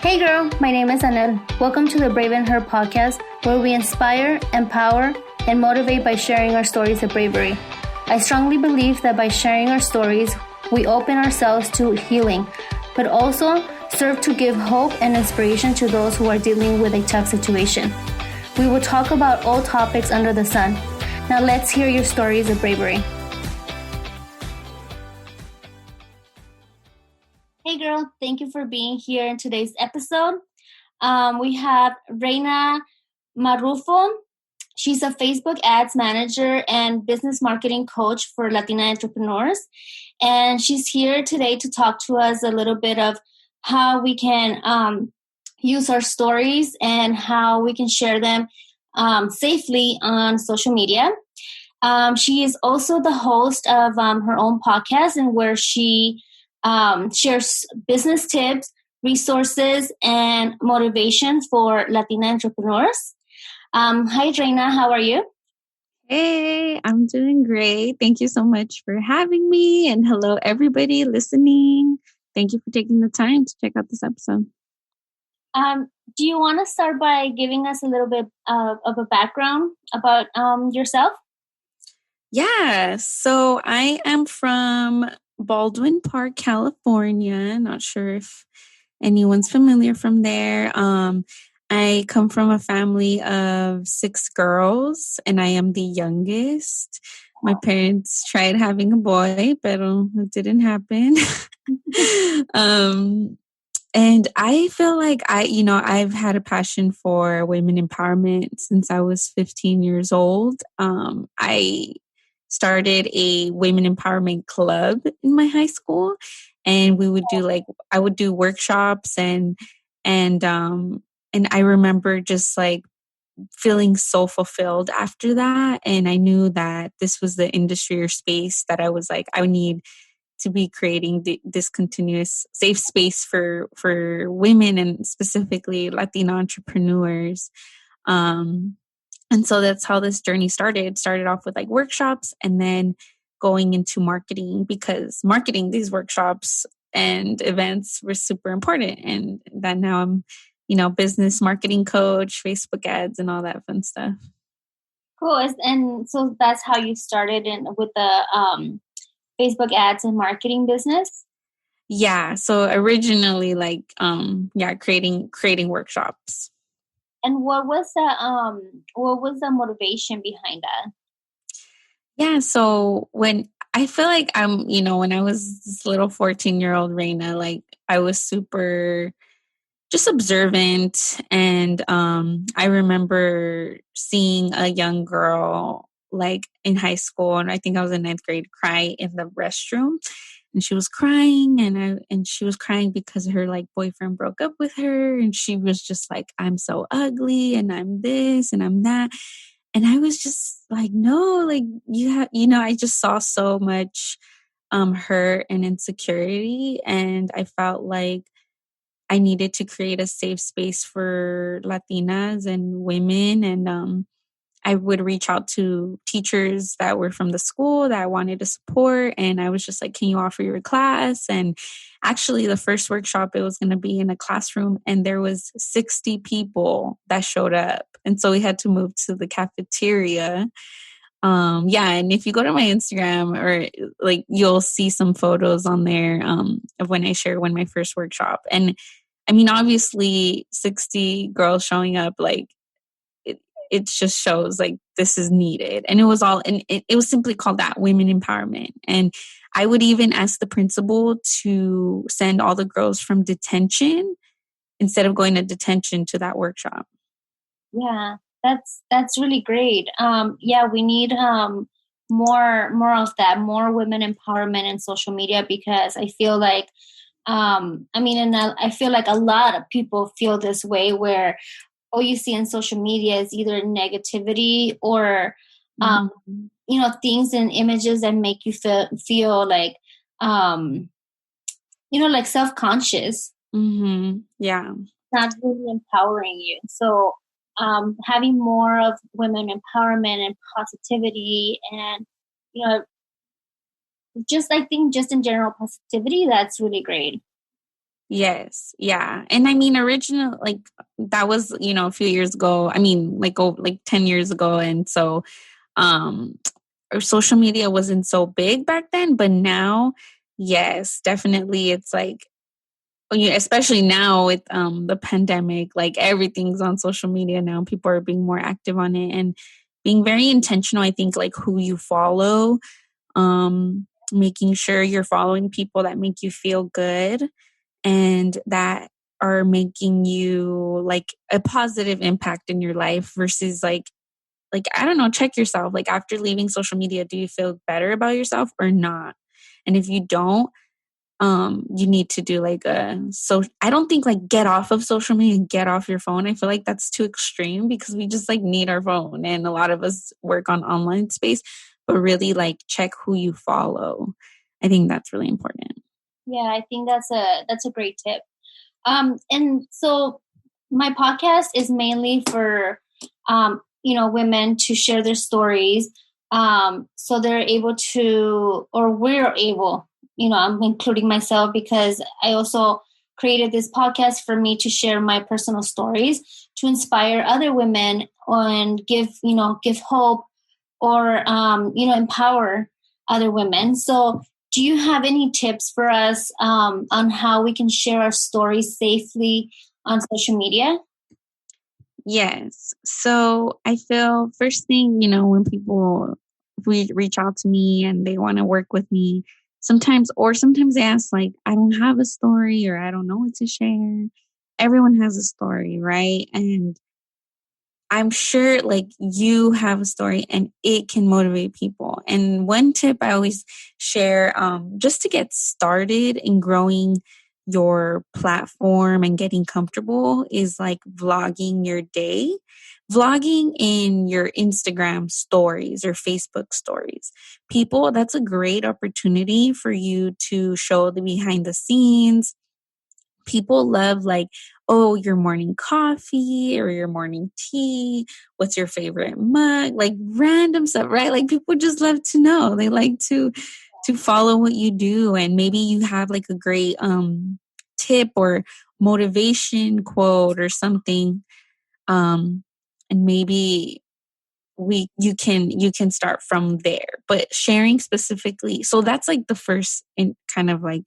Hey girl, my name is Anel. Welcome to the Brave in Her podcast, where we inspire, empower, and motivate by sharing our stories of bravery. I strongly believe that by sharing our stories, we open ourselves to healing, but also serve to give hope and inspiration to those who are dealing with a tough situation. We will talk about all topics under the sun. Now let's hear your stories of bravery. Hey girl, thank you for being here in today's episode. We have Reyna Marrufo. She's a Facebook ads manager and business marketing coach for Latina entrepreneurs. And she's here today to talk to us a little bit of how we can use our stories and how we can share them safely on social media. She is also the host of her own podcast, and where she shares business tips, resources, and motivation for Latina entrepreneurs. Hi, Reyna. How are you? Hey, I'm doing great. Thank you so much for having me. And hello, everybody listening. Thank you for taking the time to check out this episode. Do you want to start by giving us a little bit of a background about yourself? Yeah, so I am from Baldwin Park, California. Not sure if anyone's familiar from there. I come from a family of 6 girls, and I am the youngest. My parents tried having a boy, but it didn't happen. And I feel like I've had a passion for women empowerment since I was 15 years old. I started a women empowerment club in my high school, and I would do workshops and I remember just like feeling so fulfilled after that. And I knew that this was the industry or space that I was like, I need to be creating this continuous safe space for women and specifically Latina entrepreneurs. And so that's how this journey started. Started off with like workshops and then going into marketing, because marketing these workshops and events were super important. And then now I'm, business marketing coach, Facebook ads, and all that fun stuff. Cool. And so that's how you started with the Facebook ads and marketing business? Yeah. So originally creating workshops. And what was the motivation behind that? Yeah. So when I feel like when I was this little 14-year-old Reyna, like I was super just observant. And I remember seeing a young girl like in high school, and I think I was in 9th grade, cry in the restroom. And she was crying, and she was crying because her like boyfriend broke up with her, and she was just like, I'm so ugly, and I'm this, and I'm that. And I was just like, no, like I just saw so much hurt and insecurity, and I felt like I needed to create a safe space for Latinas and women. And I would reach out to teachers that were from the school that I wanted to support. And I was just like, can you offer your class? And actually the first workshop, it was going to be in a classroom, and there was 60 people that showed up. And so we had to move to the cafeteria. And if you go to my Instagram, or like, you'll see some photos on there of when I shared my first workshop. And I mean, obviously 60 girls showing up, like it just shows like this is needed. And it was simply called that, women empowerment. And I would even ask the principal to send all the girls from detention, instead of going to detention, to that workshop. Yeah, that's really great. We need more of that, more women empowerment in social media, because I feel like I feel like a lot of people feel this way, where all you see in social media is either negativity or things and images that make you feel like like self-conscious. Yeah, not really empowering you. So having more of women empowerment and positivity, and just I think just in general positivity, that's really great. Yes. Yeah. And I mean, original, like that was, a few years ago. I mean, like 10 years ago. And so, um, or social media wasn't so big back then, but now, yes, definitely. It's like, especially now with the pandemic, like everything's on social media now. People are being more active on it and being very intentional. I think like who you follow, making sure you're following people that make you feel good and that are making you like a positive impact in your life versus like I don't know, check yourself. Like after leaving social media, do you feel better about yourself or not? And if you don't, you need to do like I don't think like get off of social media and get off your phone. I feel like that's too extreme because we just like need our phone and a lot of us work on online space, but really like check who you follow. I think that's really important. Yeah, I think that's a great tip. And so my podcast is mainly for women to share their stories, so they're able to, or we're able, I'm including myself because I also created this podcast for me to share my personal stories to inspire other women and give hope or empower other women. So do you have any tips for us on how we can share our stories safely on social media? Yes. So I feel first thing, when people reach out to me and they want to work with me, sometimes they ask like, I don't have a story or I don't know what to share. Everyone has a story, right? And I'm sure like you have a story and it can motivate people. And one tip I always share, just to get started in growing your platform and getting comfortable is like vlogging your day, vlogging in your Instagram stories or Facebook stories. People, that's a great opportunity for you to show the behind the scenes. People love like, oh, your morning coffee or your morning tea. What's your favorite mug? Like random stuff, right? Like people just love to know. They like to follow what you do. And maybe you have like a great tip or motivation quote or something. And maybe you can start from there. But sharing specifically, so that's like the first in kind of like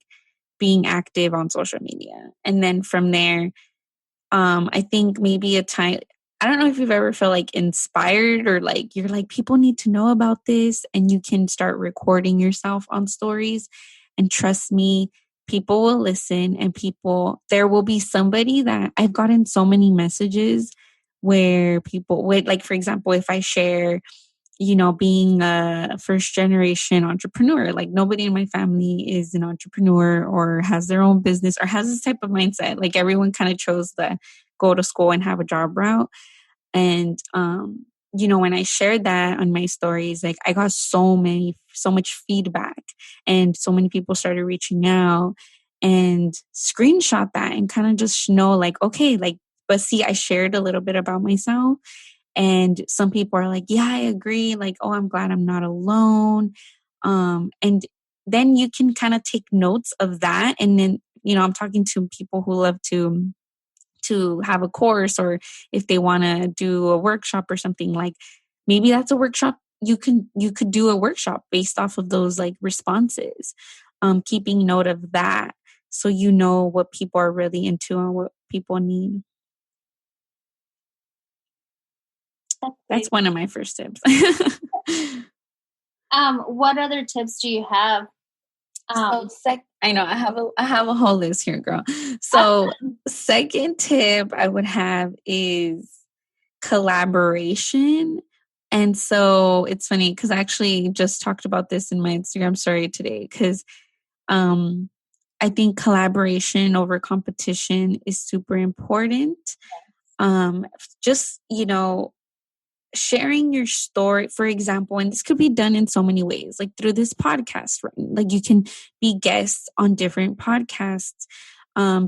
being active on social media. And then from there, I think maybe a time, I don't know if you've ever felt like inspired or like you're like, people need to know about this, and you can start recording yourself on stories. And trust me, people will listen, and there will be somebody that I've gotten so many messages where people would like, for example, if I share being a first generation entrepreneur. Like nobody in my family is an entrepreneur or has their own business or has this type of mindset. Like everyone kind of chose the go to school and have a job route. And, when I shared that on my stories, like I got so much feedback and so many people started reaching out and screenshot that and kind of just know like, okay, like, but see, I shared a little bit about myself. And some people are like, yeah, I agree. Like, oh, I'm glad I'm not alone. And then you can kind of take notes of that. And then, I'm talking to people who love to have a course, or if they want to do a workshop or something, like maybe that's a workshop. You could do a workshop based off of those like responses, keeping note of that. So you know what people are really into and what people need. That's one of my first tips. What other tips do you have? I know I have a whole list here, girl. So second tip I would have is collaboration. And so it's funny because I actually just talked about this in my Instagram story today because I think collaboration over competition is super important. Just, sharing your story, for example, and this could be done in so many ways, like through this podcast, right? Like you can be guests on different podcasts,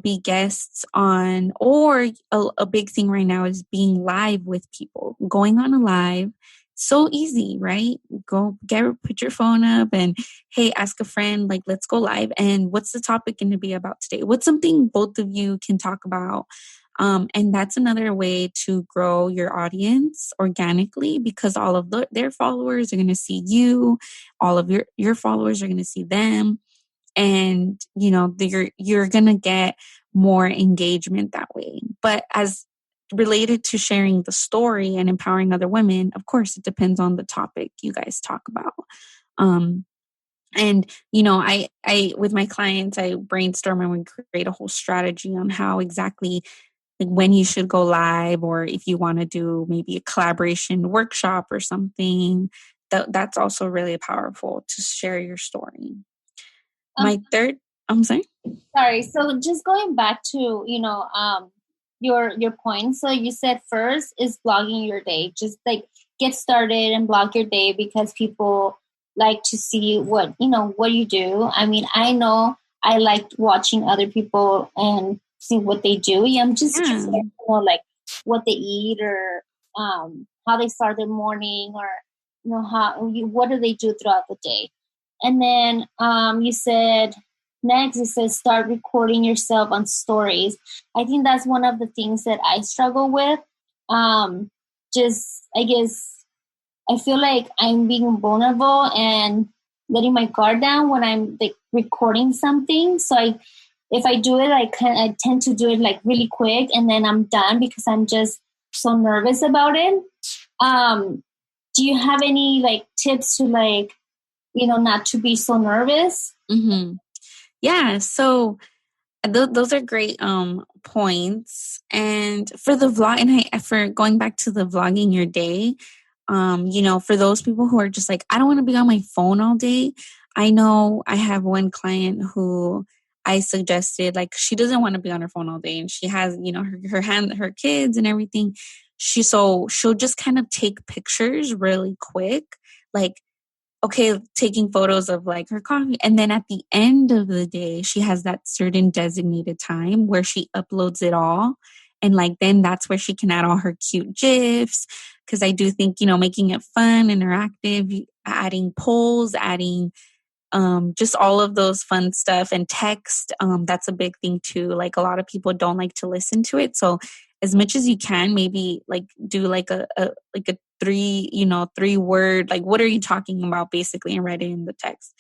be guests on, or a big thing right now is being live with people, going on a live, So easy, right? Put your phone up and, hey, ask a friend, like, let's go live. And what's the topic going to be about today? What's something both of you can talk about? And that's another way to grow your audience organically, because all of their followers are going to see you. All of your followers are going to see them. And, you're going to get more engagement that way. But as related to sharing the story and empowering other women, of course, it depends on the topic you guys talk about. And, I, with my clients, I brainstorm and we create a whole strategy on how exactly, like, when you should go live, or if you want to do maybe a collaboration workshop or something. That's also really powerful to share your story. I'm sorry. Sorry. So just going back to, your point. So you said first is blogging your day. Just like get started and blog your day, because people like to see what you do. I mean, I know I like watching other people and see what they do. I'm just curious, like what they eat, or how they start their morning, or what do they do throughout the day. And then you said next, it says start recording yourself on stories. I think that's one of the things that I struggle with. I guess I feel like I'm being vulnerable and letting my guard down when I'm like recording something. So if I do it, I tend to do it like really quick, and then I'm done because I'm just so nervous about it. Do you have any like tips to not to be so nervous? Mm-hmm. Yeah. So those are great points. And for the vlog, and for going back to the vlogging your day, for those people who are just like, I don't want to be on my phone all day. I know I have one client who I suggested, like, she doesn't want to be on her phone all day, and she has, her kids and everything. She'll just kind of take pictures really quick, like, okay, taking photos of like her coffee. And then at the end of the day, she has that certain designated time where she uploads it all. And like, then that's where she can add all her cute GIFs. Cause I do think, making it fun, interactive, adding polls, adding just all of those fun stuff, and text. That's a big thing too. Like, a lot of people don't like to listen to it. So as much as you can, maybe like do like a 3-word, like, what are you talking about, basically, and write it in the text.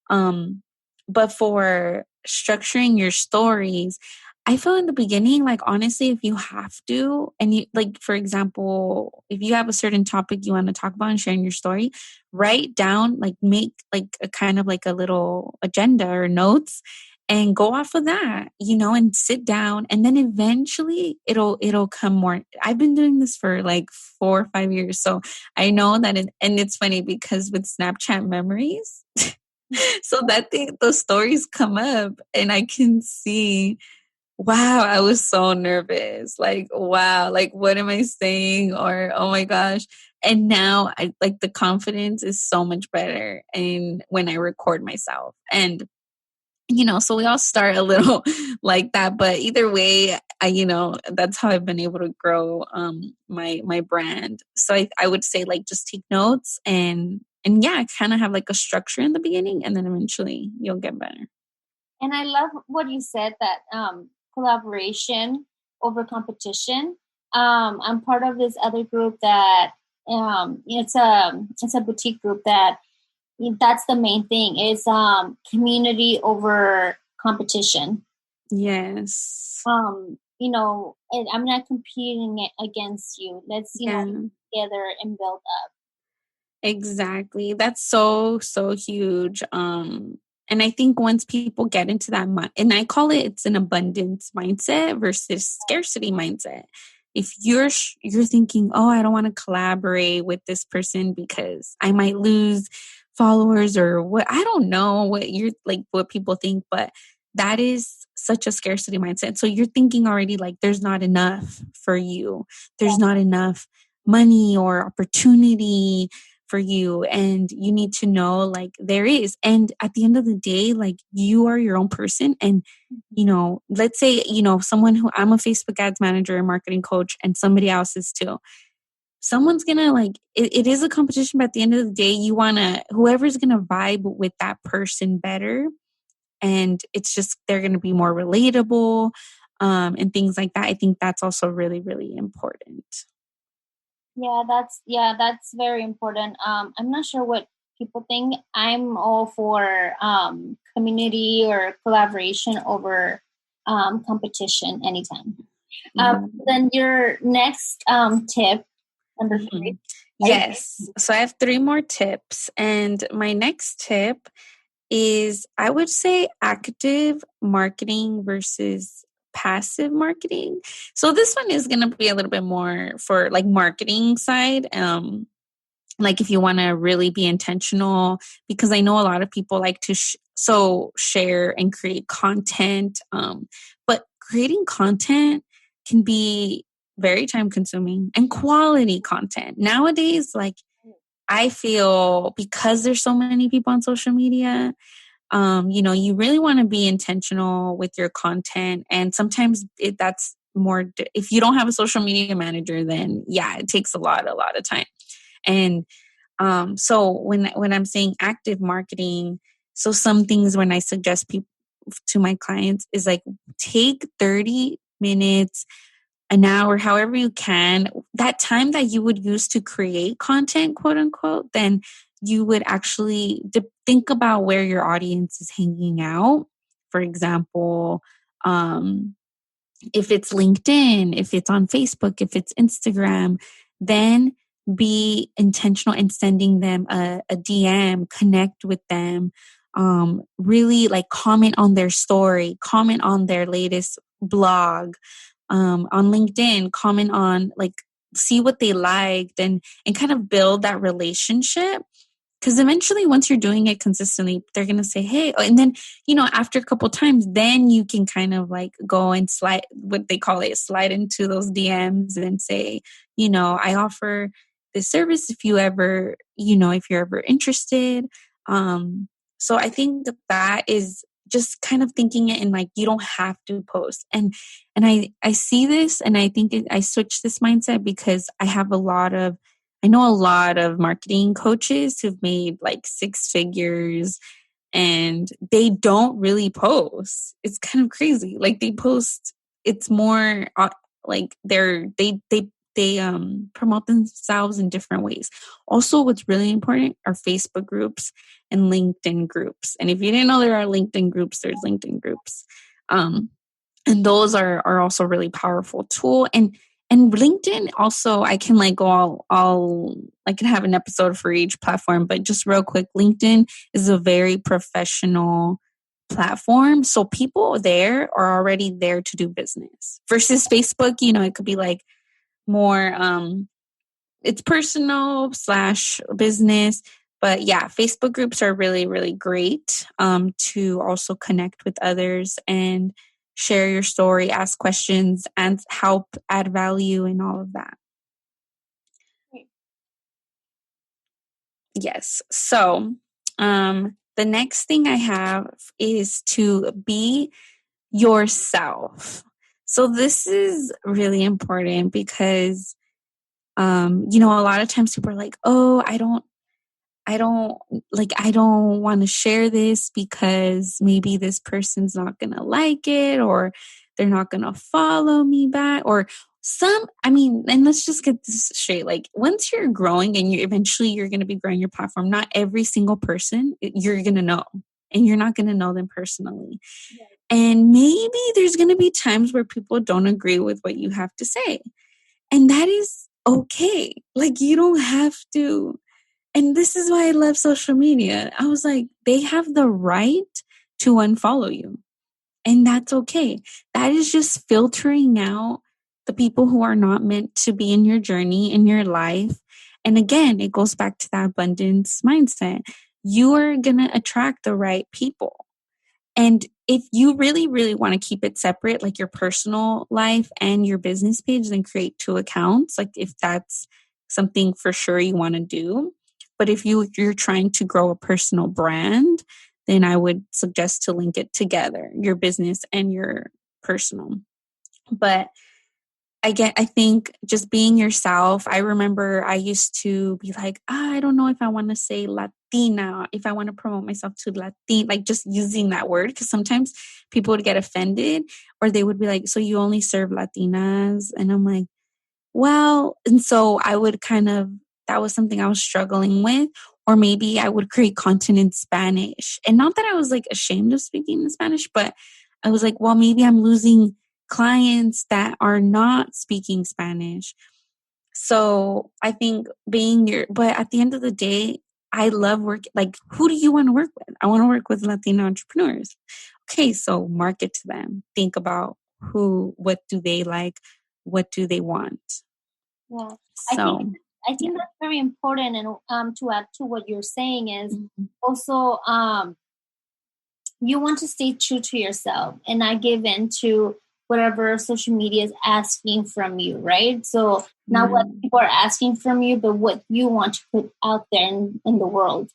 But for structuring your stories, I feel in the beginning, like, honestly, if you have to, and you, like, for example, if you have a certain topic you want to talk about and sharing your story, write down, like, make like a kind of like a little agenda or notes, and go off of that, and sit down, and then eventually it'll come more. I've been doing this for like 4 or 5 years, so I know that and it's funny because with Snapchat memories, so that those stories come up, and I can see, wow, I was so nervous. Like, wow, like, what am I saying? Or, oh my gosh. And now I like, the confidence is so much better. And when I record myself, and, so we all start a little like that, but either way, that's how I've been able to grow, my brand. So I would say, like, just take notes, and yeah, kind of have like a structure in the beginning, and then eventually you'll get better. And I love what you said, that collaboration over competition. I'm part of this other group that it's a boutique group that's the main thing. Is community over competition. Yes. I'm not competing against you. Let's together and build up. Exactly. That's so huge. And I think once people get into that, and I call it's an abundance mindset versus scarcity mindset. If you're thinking, oh, I don't want to collaborate with this person because I might lose followers, or what, I don't know what you're like, what people think, but that is such a scarcity mindset. So you're thinking already like there's not enough for you. There's not enough money or opportunity for you, and you need to know, like, there is. And at the end of the day, like, you are your own person. And let's say someone who, I'm a Facebook ads manager and marketing coach, and somebody else is too. someone's gonna like it is a competition, but at the end of the day, you wanna whoever's gonna vibe with that person better, and it's just they're gonna be more relatable, and things like that. I think that's also really, really important. That's very important. I'm not sure what people think. I'm all for community or collaboration over competition anytime. Then your next tip, number 3. Yes. So I have 3 more tips, and my next tip is I would say active marketing versus passive marketing. So this one is going to be a little bit more for like marketing side. Like if you want to really be intentional, because I know a lot of people like to share and create content. But creating content can be very time consuming, and quality content nowadays, like I feel because there's so many people on social media, you really want to be intentional with your content. And sometimes that's more, if you don't have a social media manager, then yeah, it takes a lot of time. And so when I'm saying active marketing, so some things when I suggest people to my clients is like take 30 minutes, an hour, however you can, that time that you would use to create content, quote unquote, then you would actually think about where your audience is hanging out. For example, if it's LinkedIn, if it's on Facebook, if it's Instagram, then be intentional in sending them a DM, connect with them, really like comment on their story, comment on their latest blog, on LinkedIn, comment on like, see what they liked and kind of build that relationship. Because eventually, once you're doing it consistently, they're going to say, hey, and then, after a couple times, then you can kind of like go and slide, what they call it, slide into those DMs and say, I offer this service if you ever, if you're ever interested. So I think that is just kind of thinking it in like, you don't have to post. And I see this, and I think I switched this mindset because I know a lot of marketing coaches who've made like 6 figures, and they don't really post. It's kind of crazy. Like they post, it's more like they promote themselves in different ways. Also, what's really important are Facebook groups and LinkedIn groups. And if you didn't know there are LinkedIn groups, there's LinkedIn groups. And those are also really powerful tool. And LinkedIn also, I can like go I can have an episode for each platform, but just real quick, LinkedIn is a very professional platform. So people there are already there to do business versus Facebook, it could be like more, it's personal / business. But yeah, Facebook groups are really, really great to also connect with others and share your story, ask questions, and help add value and all of that. Yes. So the next thing I have is to be yourself. So this is really important because, a lot of times people are like, oh, I don't want to share this because maybe this person's not going to like it, or they're not going to follow me back, or and let's just get this straight. Like once you're growing and you're going to be growing your platform, not every single person you're going to know, and you're not going to know them personally. Yes. And maybe there's going to be times where people don't agree with what you have to say. And that is okay. Like you don't have to. And this is why I love social media. I was like, they have the right to unfollow you. And that's okay. That is just filtering out the people who are not meant to be in your journey, in your life. And again, it goes back to that abundance mindset. You are going to attract the right people. And if you really, really want to keep it separate, like your personal life and your business page, then create 2 accounts. Like if that's something for sure you want to do. But if you're trying to grow a personal brand, then I would suggest to link it together, your business and your personal. But I think just being yourself. I remember I used to be like, I don't know if I want to say Latina, if I want to promote myself to Latin, like just using that word. Because sometimes people would get offended or they would be like, so you only serve Latinas? And I'm like, well, and so I would that was something I was struggling with. Or maybe I would create content in Spanish. And not that I was like ashamed of speaking in Spanish, but I was like, well, maybe I'm losing clients that are not speaking Spanish. So I think but at the end of the day, I love work. Like, who do you want to work with? I want to work with Latino entrepreneurs. Okay, so market to them. Think about what do they like? What do they want? Yeah, So, I think that's very important. And to add to what you're saying is mm-hmm. also you want to stay true to yourself and not give in to whatever social media is asking from you, right? So not what people are asking from you, but what you want to put out there in the world.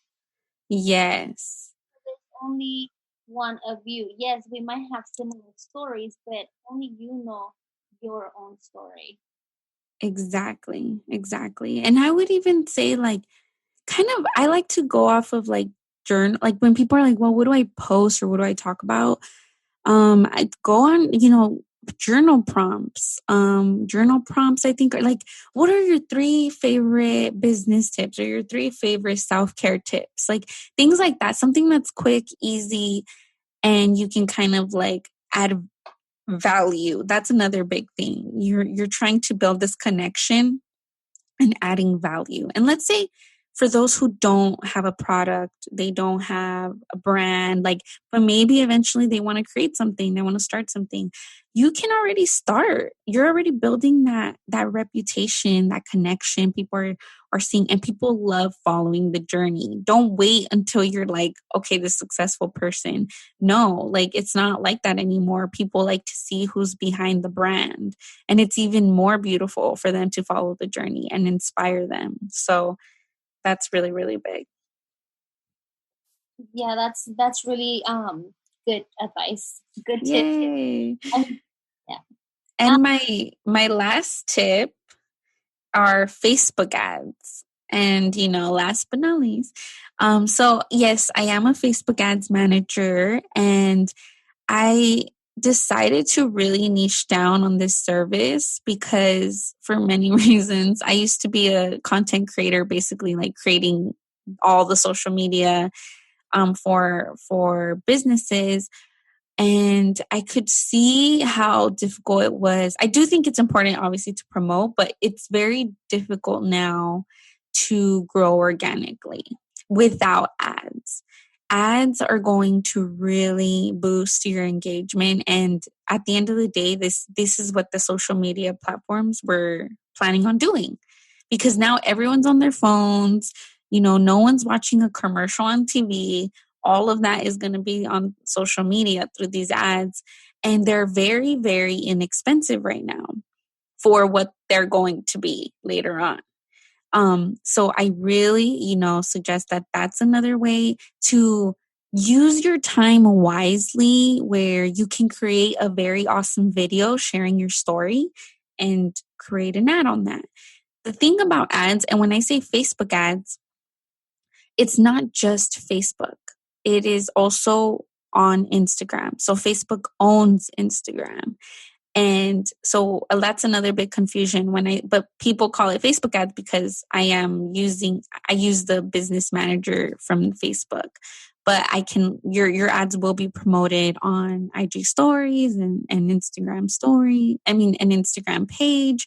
Yes. There's only one of you. Yes, we might have similar stories, but only you know your own story. Exactly. And I would even say like, I like to go off of like journal, like when people are like, well, what do I post or what do I talk about? I go on, journal prompts. I think are like, what are your 3 favorite business tips or your 3 favorite self-care tips? Like things like that, something that's quick, easy, and you can kind of like add value. That's another big thing. You're trying to build this connection and adding value. And let's say for those who don't have a product, they don't have a brand, like, but maybe eventually they want to create something, they want to start something. You can already start. You're already building that reputation, that connection. People are seeing, and people love following the journey. Don't wait until you're like, okay, this successful person. No, like it's not like that anymore. People like to see who's behind the brand. And it's even more beautiful for them to follow the journey and inspire them. So that's really, really big. Yeah, that's really good advice. Good tip. Yay. Yeah. And my last tip are Facebook ads. And, last but not least, so yes, I am a Facebook ads manager, and I decided to really niche down on this service because for many reasons. I used to be a content creator, basically like creating all the social media for businesses. And I could see how difficult it was. I do think it's important, obviously, to promote, but it's very difficult now to grow organically without ads. Ads are going to really boost your engagement. And at the end of the day, this is what the social media platforms were planning on doing. Because now everyone's on their phones, no one's watching a commercial on TV. All of that is going to be on social media through these ads. And they're very, very inexpensive right now for what they're going to be later on. So I really, suggest that that's another way to use your time wisely, where you can create a very awesome video sharing your story and create an ad on that. The thing about ads, and when I say Facebook ads, it's not just Facebook. It is also on Instagram. So Facebook owns Instagram. And so that's another big confusion but people call it Facebook ads because I use the business manager from Facebook, but your ads will be promoted on IG stories and Instagram an Instagram page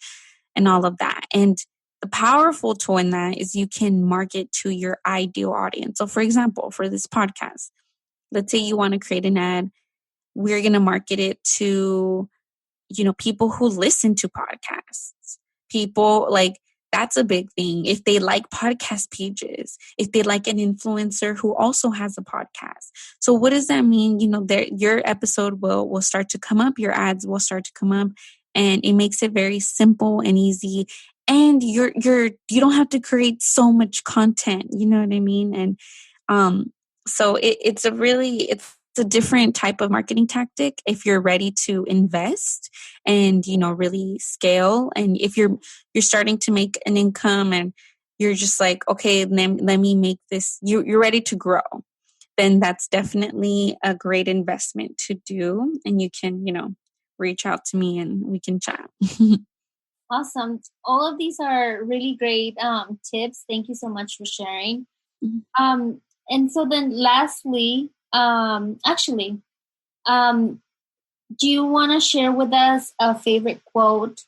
and all of that. And the powerful tool in that is you can market to your ideal audience. So for example, for this podcast, let's say you want to create an ad, we're going to market it to people who listen to podcasts. People like, that's a big thing. If they like podcast pages, if they like an influencer who also has a podcast. So what does that mean? Your episode will start to come up, your ads will start to come up, and it makes it very simple and easy. And you don't have to create so much content. You know what I mean? And so it's a different type of marketing tactic if you're ready to invest and, really scale. And if you're starting to make an income and you're just like, okay, let me make this, you're ready to grow, then that's definitely a great investment to do. And you can, reach out to me and we can chat. Awesome. All of these are really great tips. Thank you so much for sharing. And so then lastly, do you want to share with us a favorite quote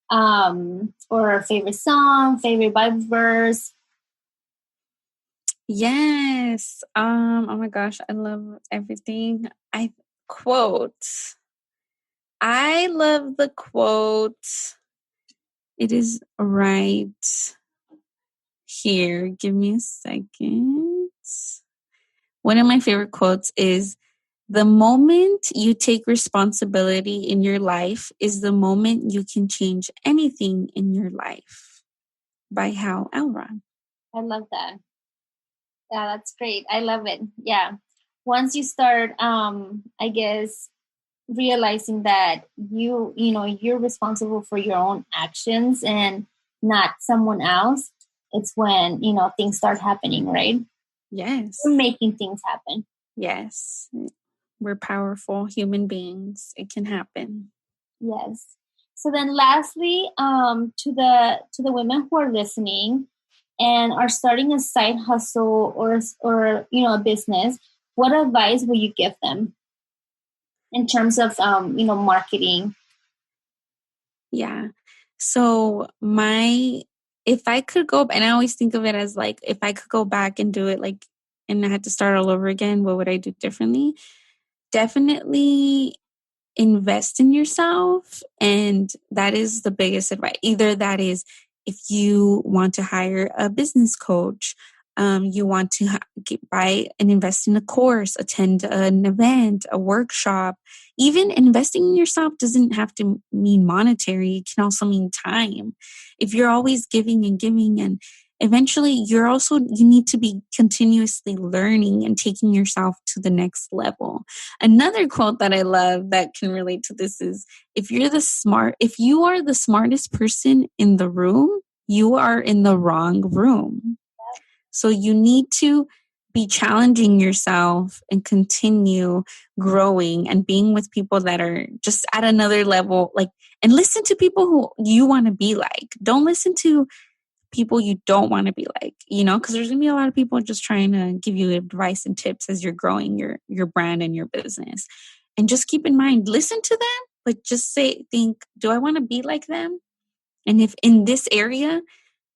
or a favorite song, favorite Bible verse? Yes. Oh my gosh, I love everything. I love the quote. It is right here. Give me a second. One of my favorite quotes is, "The moment you take responsibility in your life is the moment you can change anything in your life," by Hal Elrod. I love that. Yeah, that's great. I love it. Yeah. Once you start, I guess, realizing that you're responsible for your own actions and not someone else, it's when, things start happening, right? Yes. You're making things happen. Yes. We're powerful human beings. It can happen. Yes. So then lastly, to the women who are listening and are starting a side hustle or a business, what advice will you give them in terms of marketing? Yeah. So if I could go, and I always think of it as like, if I could go back and do it like, and I had to start all over again, what would I do differently? Definitely invest in yourself. And that is the biggest advice. Either that is if you want to hire a business coach, you want to buy and invest in a course, attend an event, a workshop. Even investing in yourself doesn't have to mean monetary. It can also mean time. If you're always giving and giving, and eventually you need to be continuously learning and taking yourself to the next level. Another quote that I love that can relate to this is, if you are the smartest person in the room, you are in the wrong room. So you need to be challenging yourself and continue growing and being with people that are just at another level, and listen to people who you want to be like. Don't listen to people you don't want to be like, because there's going to be a lot of people just trying to give you advice and tips as you're growing your brand and your business. And just keep in mind, listen to them, but just think, do I want to be like them? And if in this area,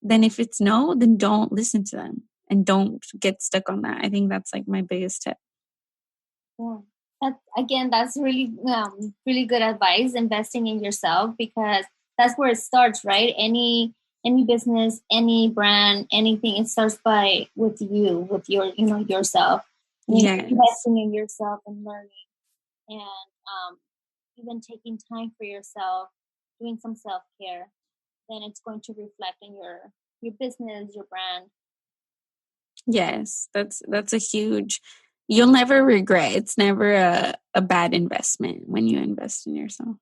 then if it's no, then don't listen to them and don't get stuck on that. I think that's like my biggest tip. Yeah. That's really really good advice, investing in yourself, because that's where it starts, right? Any business, any brand, anything, it starts with you, with your yourself. Yes. Investing in yourself and learning, and even taking time for yourself, doing some self-care, then it's going to reflect in your business, your brand. Yes, that's a huge, you'll never regret. It's never a bad investment when you invest in yourself.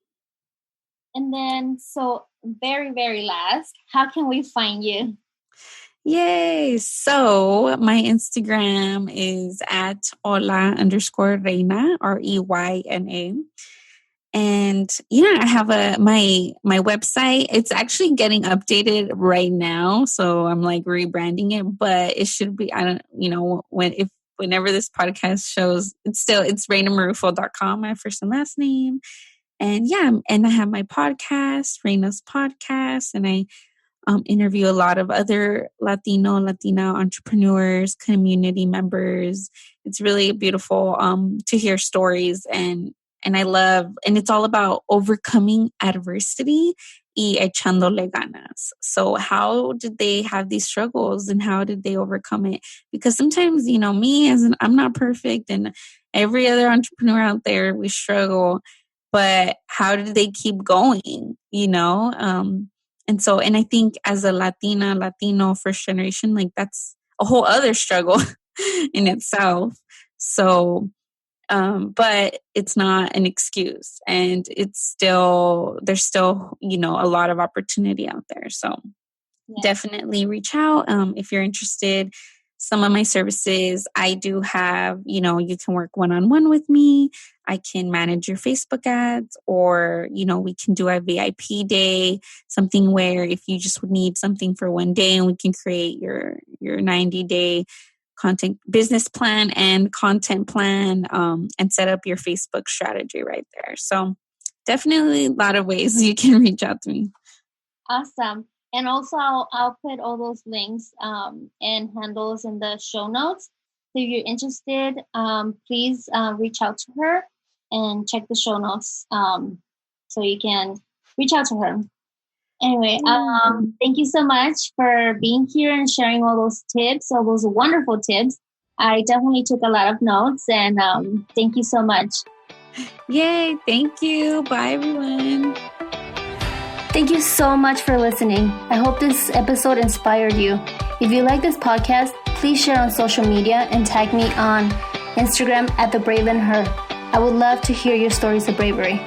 And then, so very, very last, how can we find you? Yay. So my Instagram is at hola_Reyna, Reyna. And I have my website. It's actually getting updated right now, so I'm like rebranding it, but it should be, I don't, whenever this podcast shows, it's ReynaMarrufo.com, my first and last name. And and I have my podcast, Reyna's Podcast, and I interview a lot of other Latina entrepreneurs, community members. It's really beautiful to hear stories, and I love, and it's all about overcoming adversity y echándole ganas. So how did they have these struggles and how did they overcome it? Because sometimes, I'm not perfect, and every other entrepreneur out there, we struggle, but how did they keep going? And I think as a Latino first generation, like that's a whole other struggle in itself. So But it's not an excuse, and there's still, a lot of opportunity out there. So definitely reach out if you're interested. Some of my services, I do have, you can work one-on-one with me. I can manage your Facebook ads, or, we can do a VIP day, something where if you just would need something for one day, and we can create your 90-day content business plan and content plan, and set up your Facebook strategy right there. So definitely a lot of ways you can reach out to me. Awesome. And also, I'll put all those links and handles in the show notes. So if you're interested, please reach out to her and check the show notes so you can reach out to her. Anyway, thank you so much for being here and sharing all those tips, all those wonderful tips. I definitely took a lot of notes, and thank you so much. Yay, thank you. Bye, everyone. Thank you so much for listening. I hope this episode inspired you. If you like this podcast, please share on social media and tag me on Instagram @TheBraveandHer. I would love to hear your stories of bravery.